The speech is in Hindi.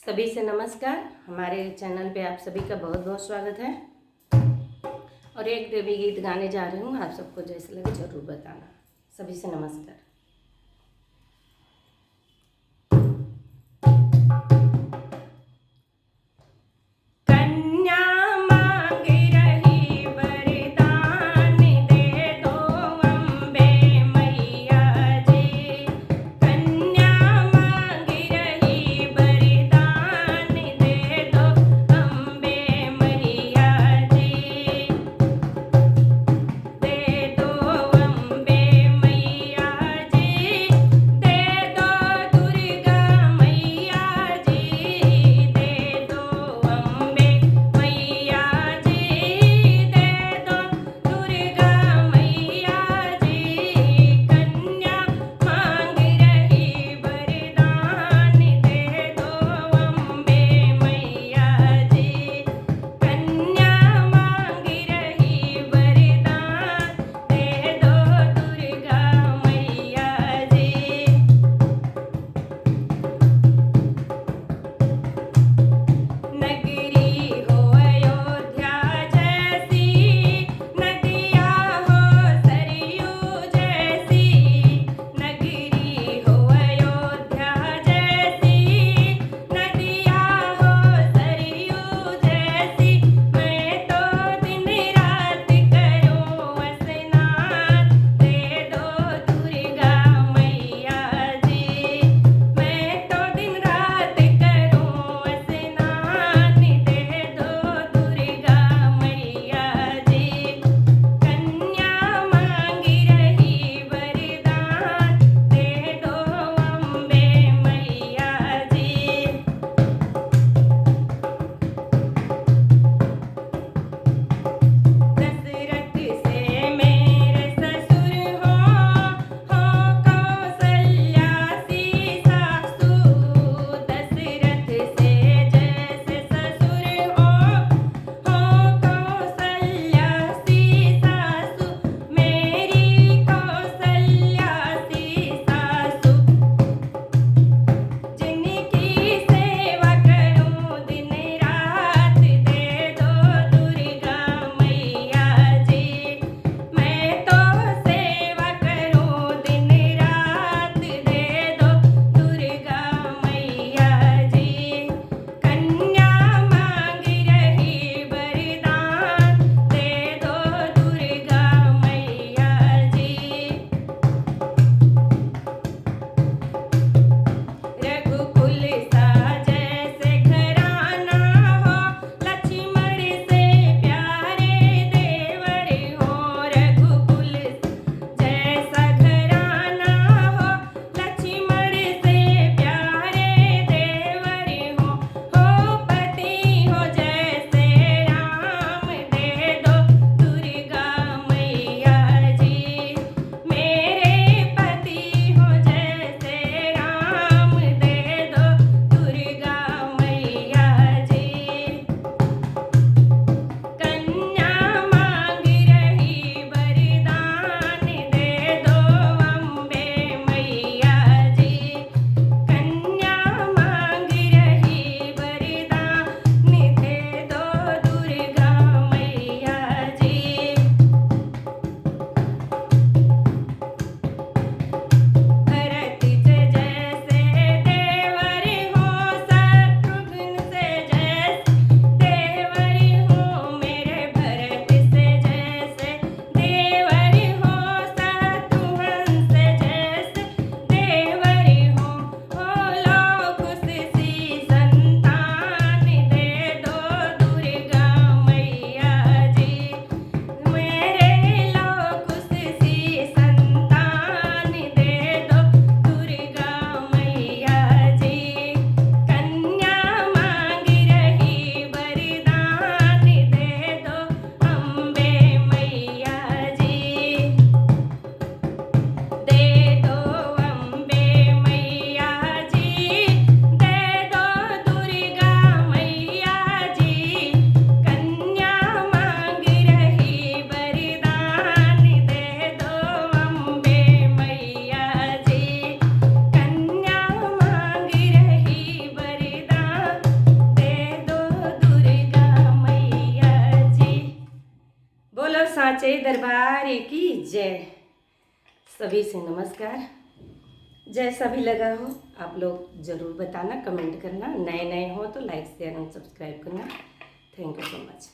सभी से नमस्कार। हमारे चैनल पे आप सभी का बहुत बहुत स्वागत है। और एक देवी गीत गाने जा रही हूँ, आप सबको जैसे लगे ज़रूर बताना। सभी से नमस्कार। सांचे दरबार की जय। सभी से नमस्कार। जैसा भी लगा हो आप लोग ज़रूर बताना, कमेंट करना। नए हो तो लाइक शेयर एंड सब्सक्राइब करना। Thank you so much.